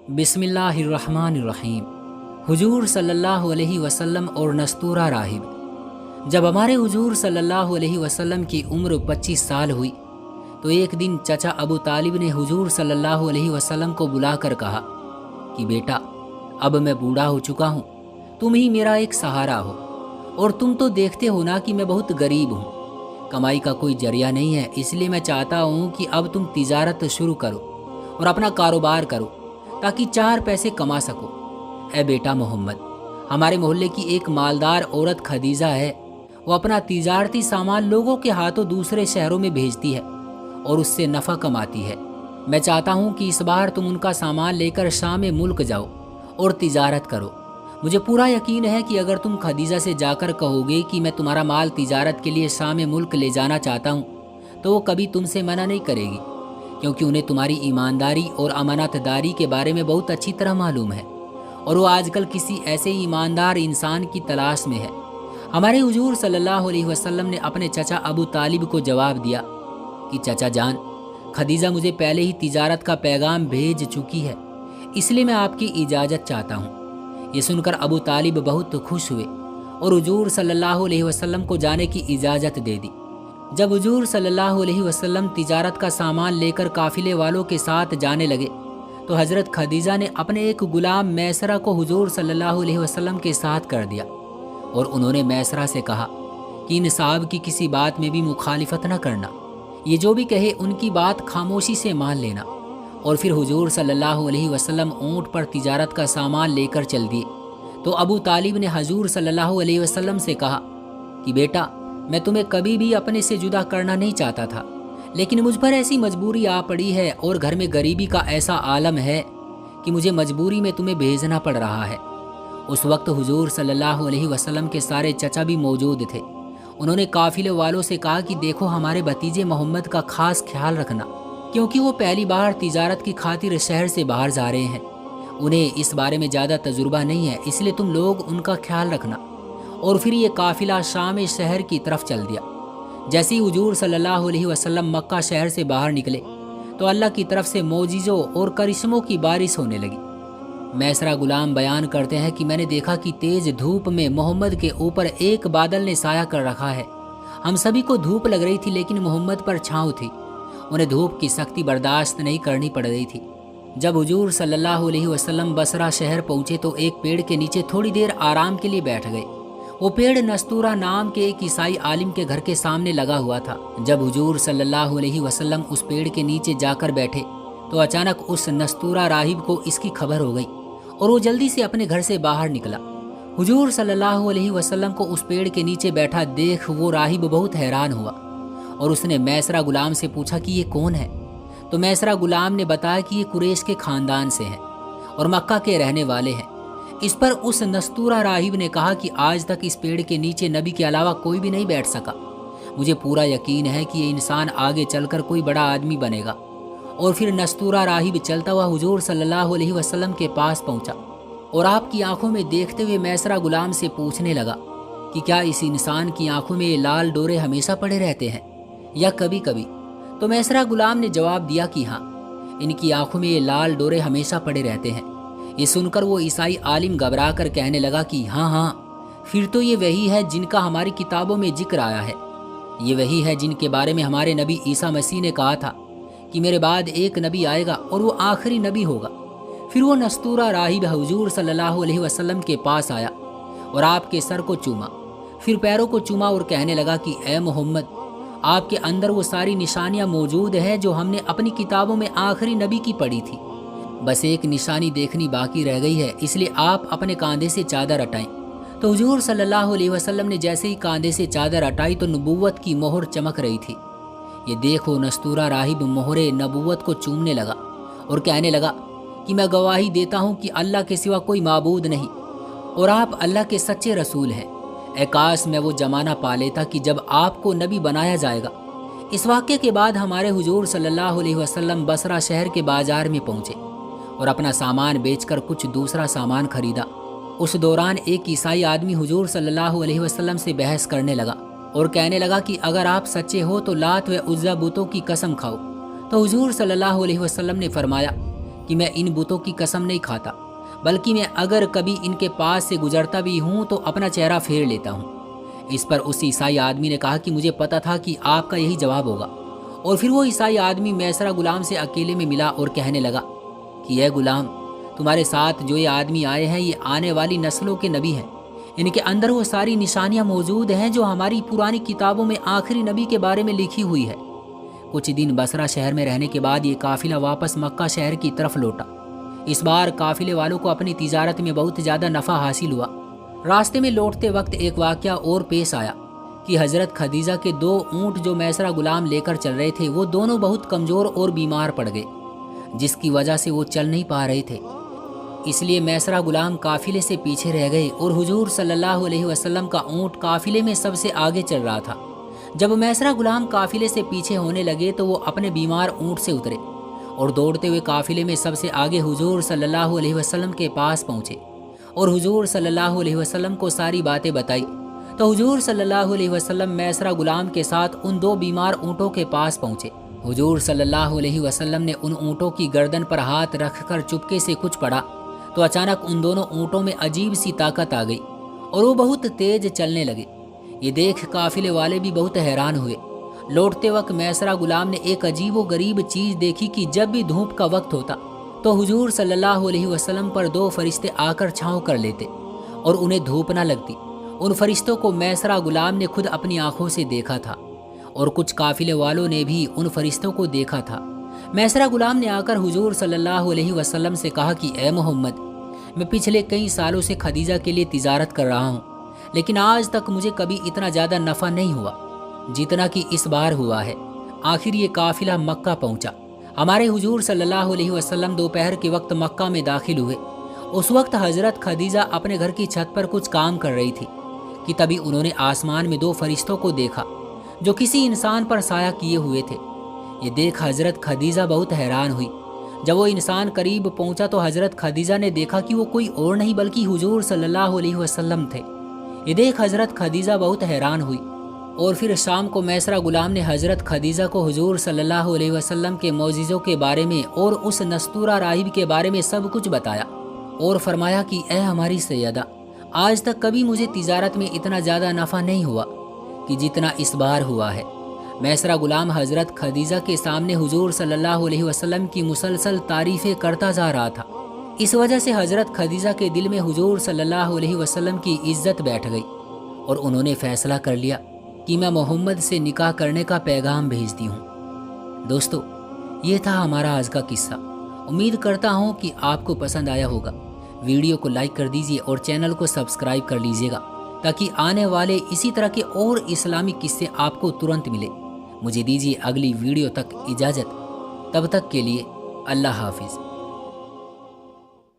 बिस्मिल्लाहिर्रहमानिर्रहीम। हुजूर सल्लल्लाहु अलैहि वसल्लम और नस्तूरा राहिब। जब हमारे हुजूर सल्लल्लाहु अलैहि वसल्लम की उम्र 25 साल हुई तो एक दिन चचा अबू तालिब ने हुजूर सल्लल्लाहु अलैहि वसल्लम को बुलाकर कहा कि बेटा, अब मैं बूढ़ा हो चुका हूँ, तुम ही मेरा एक सहारा हो। और तुम तो देखते हो ना कि मैं बहुत गरीब हूँ, कमाई का कोई जरिया नहीं है। इसलिए मैं चाहता हूँ कि अब तुम तिजारत शुरू करो और अपना कारोबार करो ताकि 4 पैसे कमा सको। ए बेटा मोहम्मद, हमारे मोहल्ले की एक मालदार औरत खदीजा है। वो अपना तिजारती सामान लोगों के हाथों दूसरे शहरों में भेजती है और उससे नफ़ा कमाती है। मैं चाहता हूँ कि इस बार तुम उनका सामान लेकर शाम मुल्क जाओ और तिजारत करो। मुझे पूरा यकीन है कि अगर तुम खदीजा से जाकर कहोगे कि मैं तुम्हारा माल तिजारत के लिए शाम मुल्क ले जाना चाहता हूँ तो वो कभी तुमसे मना नहीं करेगी, क्योंकि उन्हें तुम्हारी ईमानदारी और अमानतदारी के बारे में बहुत अच्छी तरह मालूम है और वो आजकल किसी ऐसे ईमानदार इंसान की तलाश में है। हमारे हुजूर सल्लल्लाहु अलैहि वसल्लम ने अपने चचा अबू तालिब को जवाब दिया कि चचा जान, खदीजा मुझे पहले ही तिजारत का पैगाम भेज चुकी है, इसलिए मैं आपकी इजाज़त चाहता हूँ। ये सुनकर अबू तालिब बहुत खुश हुए और हुजूर सल्लल्लाहु अलैहि वसल्लम को जाने की इजाज़त दे दी। जब हुजूर सल्लल्लाहु अलैहि वसल्लम तिजारत का सामान लेकर काफिले वालों के साथ जाने लगे तो हज़रत खदीजा ने अपने एक गुलाम मैसरा को हुजूर सल्लल्लाहु अलैहि वसल्लम के साथ कर दिया और उन्होंने मैसरा से कहा कि इन साहब की किसी बात में भी मुखालिफत न करना, ये जो भी कहे उनकी बात खामोशी से मान लेना। और फिर हुजूर सल्लल्लाहु अलैहि वसल्लम ऊँट पर तिजारत का सामान लेकर चल दिए तो अबू तालिब ने हुजूर सल्लल्लाहु अलैहि वसल्लम से कहा कि बेटा, मैं तुम्हें कभी भी अपने से जुदा करना नहीं चाहता था, लेकिन मुझ पर ऐसी मजबूरी आ पड़ी है और घर में गरीबी का ऐसा आलम है कि मुझे मजबूरी में तुम्हें भेजना पड़ रहा है। उस वक्त हुजूर सल्लल्लाहु अलैहि वसल्लम के सारे चचा भी मौजूद थे। उन्होंने काफिले वालों से कहा कि देखो, हमारे भतीजे मोहम्मद का खास ख्याल रखना, क्योंकि वो पहली बार तिजारत की खातिर शहर से बाहर जा रहे हैं। उन्हें इस बारे में ज़्यादा तजुर्बा नहीं है, इसलिए तुम लोग उनका ख्याल रखना। और फिर ये काफिला शाम शहर की तरफ चल दिया। जैसे ही हुजूर सल्लल्लाहु अलैहि वसल्लम मक्का शहर से बाहर निकले तो अल्लाह की तरफ से मोजिज़ों और करिश्मों की बारिश होने लगी। मैसरा गुलाम बयान करते हैं कि मैंने देखा कि तेज धूप में मोहम्मद के ऊपर एक बादल ने साया कर रखा है। हम सभी को धूप लग रही थी, लेकिन मोहम्मद पर छाँव थी। उन्हें धूप की सख्ती बर्दाश्त नहीं करनी पड़ रही थी। जब हुजूर सल्लल्लाहु अलैहि वसल्लम बसरा शहर पहुँचे तो एक पेड़ के नीचे थोड़ी देर आराम के लिए बैठ गए। वो पेड़ नस्तूरा नाम के एक ईसाई आलिम के घर के सामने लगा हुआ था। जब हुजूर सल्लल्लाहु अलैहि वसल्लम उस पेड़ के नीचे जाकर बैठे तो अचानक उस नस्तूरा राहिब को इसकी खबर हो गई और वो जल्दी से अपने घर से बाहर निकला। हुजूर सल्लल्लाहु अलैहि वसल्लम को उस पेड़ के नीचे बैठा देख वो राहिब बहुत हैरान हुआ और उसने मैसरा गुलाम से पूछा कि ये कौन है। तो मैसरा गुलाम ने बताया कि ये कुरैश के खानदान से हैं और मक्का के रहने वाले हैं। इस पर उस नस्तूरा राहिब ने कहा कि आज तक इस पेड़ के नीचे नबी के अलावा कोई भी नहीं बैठ सका। मुझे पूरा यकीन है कि ये इंसान आगे चलकर कोई बड़ा आदमी बनेगा। और फिर नस्तूरा राहिब चलता हुआ हुजूर सल्लल्लाहु अलैहि वसल्लम के पास पहुंचा और आपकी आंखों में देखते हुए मैसरा गुलाम से पूछने लगा कि क्या इस इंसान की आंखों में ये लाल डोरे हमेशा पड़े रहते हैं या कभी कभी। तो मैसरा गुलाम ने जवाब दिया कि हाँ, इनकी आंखों में ये लाल डोरे हमेशा पड़े रहते हैं। ये सुनकर वो ईसाई आलिम घबरा कर कहने लगा कि हाँ, फिर तो ये वही है जिनका हमारी किताबों में जिक्र आया है। ये वही है जिनके बारे में हमारे नबी ईसा मसीह ने कहा था कि मेरे बाद एक नबी आएगा और वो आखिरी नबी होगा। फिर वो नस्तूरा राहिब हुजूर सल्लल्लाहु अलैहि वसल्लम के पास आया और आपके सर को चूमा, फिर पैरों को चूमा और कहने लगा कि ए मोहम्मद, आपके अंदर वो सारी निशानियां मौजूद हैं जो हमने अपनी किताबों में आखिरी नबी की पढ़ी थी। बस एक निशानी देखनी बाकी रह गई है, इसलिए आप अपने कांधे से चादर हटाएं। तो हुजूर सल्लल्लाहु अलैहि वसल्लम ने जैसे ही कांधे से चादर हटाई तो नबूवत की मोहर चमक रही थी। ये देखो, नस्तूरा राहिब मोहरे नबूवत को चूमने लगा और कहने लगा कि मैं गवाही देता हूँ कि अल्लाह के सिवा कोई माबूद नहीं और आप अल्लाह के सच्चे रसूल हैं। ए काश मैं वो जमाना पा लेता कि जब आपको नबी बनाया जाएगा। इस वाक़े के बाद हमारे हुजूर सल्लल्लाहु अलैहि वसल्लम बसरा शहर के बाजार में पहुँचे और अपना सामान बेचकर कुछ दूसरा सामान खरीदा। उस दौरान एक ईसाई आदमी हुजूर सल्लल्लाहु अलैहि वसल्लम से बहस करने लगा और कहने लगा कि अगर आप सच्चे हो तो लात व उज़्ज़ा बुतों की कसम खाओ। तो हुजूर सल्लल्लाहु अलैहि वसल्लम ने फरमाया کہ میں ان بتوں کی قسم نہیں کھاتا، بلکہ میں اگر کبھی ان کے پاس سے گزرتا بھی ہوں تو اپنا چہرہ پھیر لیتا ہوں۔ اس پر اس عیسائی آدمی نے کہا کہ مجھے پتا تھا کہ آپ کا یہی جواب ہوگا۔ اور پھر وہ عیسائی آدمی میسرہ غلام سے اکیلے میں ملا اور کہنے لگا کہ اے غلام، تمہارے ساتھ جو یہ آدمی آئے ہیں یہ آنے والی نسلوں کے نبی ہیں۔ ان کے اندر وہ ساری نشانیاں موجود ہیں جو ہماری پرانی کتابوں میں آخری نبی کے بارے میں لکھی ہوئی ہے۔ کچھ دن بصرہ شہر میں رہنے کے بعد یہ قافلہ واپس مکہ شہر کی طرف لوٹا۔ اس بار قافلے والوں کو اپنی تجارت میں بہت زیادہ نفع حاصل ہوا۔ راستے میں لوٹتے وقت ایک واقعہ اور پیش آیا کہ حضرت خدیجہ کے 2 اونٹ جو میسرہ غلام لے کر چل رہے تھے وہ دونوں بہت کمزور اور بیمار پڑ گئے، جس کی وجہ سے وہ چل نہیں پا رہے تھے۔ اس لیے میسرہ غلام قافلے سے پیچھے رہ گئے اور حضور صلی اللہ علیہ وسلم کا اونٹ قافلے میں سب سے آگے چل رہا تھا۔ جب میسرہ غلام قافلے سے پیچھے ہونے لگے تو وہ اپنے بیمار اونٹ سے اترے اور دوڑتے ہوئے قافلے میں سب سے آگے حضور صلی اللہ علیہ وسلم کے پاس پہنچے اور حضور صلی اللہ علیہ وسلم کو ساری باتیں بتائی۔ تو حضور صلی اللہ علیہ وسلم میسرہ غلام کے ساتھ ان 2 بیمار اونٹوں کے پاس پہنچے۔ حضور صلی اللہ علیہ وسلم نے ان اونٹوں کی گردن پر ہاتھ رکھ کر چپکے سے کچھ پڑھا تو اچانک ان دونوں اونٹوں میں عجیب سی طاقت آ گئی اور وہ بہت تیز چلنے لگے۔ یہ دیکھ قافلے والے بھی بہت حیران ہوئے۔ لوٹتے وقت میسرہ غلام نے ایک عجیب و غریب چیز دیکھی کہ جب بھی دھوپ کا وقت ہوتا تو حضور صلی اللہ علیہ وسلم پر 2 فرشتے آ کر چھاؤں کر لیتے اور انہیں دھوپ نہ لگتی۔ ان فرشتوں کو میسرہ غلام نے خود اپنی آنکھوں سے دیکھا تھا اور کچھ قافلے والوں نے بھی ان فرشتوں کو دیکھا تھا۔ میسرہ غلام نے آ کر حضور صلی اللہ علیہ وسلم سے کہا کہ اے محمد، میں پچھلے کئی سالوں سے خدیجہ کے لیے تجارت کر رہا ہوں، لیکن آج تک مجھے کبھی اتنا زیادہ نفع نہیں ہوا جتنا کہ اس بار ہوا ہے۔ آخر یہ قافلہ مکہ پہنچا۔ ہمارے حضور صلی اللہ علیہ وسلم دوپہر کے وقت مکہ میں داخل ہوئے۔ اس وقت حضرت خدیجہ اپنے گھر کی چھت پر کچھ کام کر رہی تھی کہ تبھی انہوں نے آسمان میں 2 فرشتوں کو دیکھا جو کسی انسان پر سایہ کیے ہوئے تھے۔ یہ دیکھ حضرت خدیجہ بہت حیران ہوئی۔ جب وہ انسان قریب پہنچا تو حضرت خدیجہ نے دیکھا کہ وہ کوئی اور نہیں بلکہ حضور صلی اللہ علیہ وسلم تھے۔ یہ دیکھ حضرت خدیجہ بہت حیران ہوئی اور پھر شام کو میسرہ غلام نے حضرت خدیجہ کو حضور صلی اللہ علیہ وسلم کے معجزوں کے بارے میں اور اس نستورہ راہب کے بارے میں سب کچھ بتایا اور فرمایا کہ اے ہماری سیدہ، آج تک کبھی مجھے تجارت میں اتنا زیادہ نفع نہیں ہوا کہ جتنا اس بار ہوا ہے۔ میسرہ غلام حضرت خدیجہ کے سامنے حضور صلی اللہ علیہ وسلم کی مسلسل تعریفیں کرتا جا رہا تھا۔ اس وجہ سے حضرت خدیجہ کے دل میں حضور صلی اللہ علیہ وسلم کی عزت بیٹھ گئی اور انہوں نے فیصلہ کر لیا کہ میں محمد سے نکاح کرنے کا پیغام بھیجتی ہوں۔ دوستو، یہ تھا ہمارا آج کا قصہ۔ امید کرتا ہوں کہ آپ کو پسند آیا ہوگا۔ ویڈیو کو لائک کر دیجئے اور چینل کو سبسکرائب کر لیجئے گا تاکہ آنے والے اسی طرح کے اور اسلامی قصے آپ کو ترنت ملے۔ مجھے دیجیے اگلی ویڈیو تک اجازت، تب تک کے لیے اللہ حافظ۔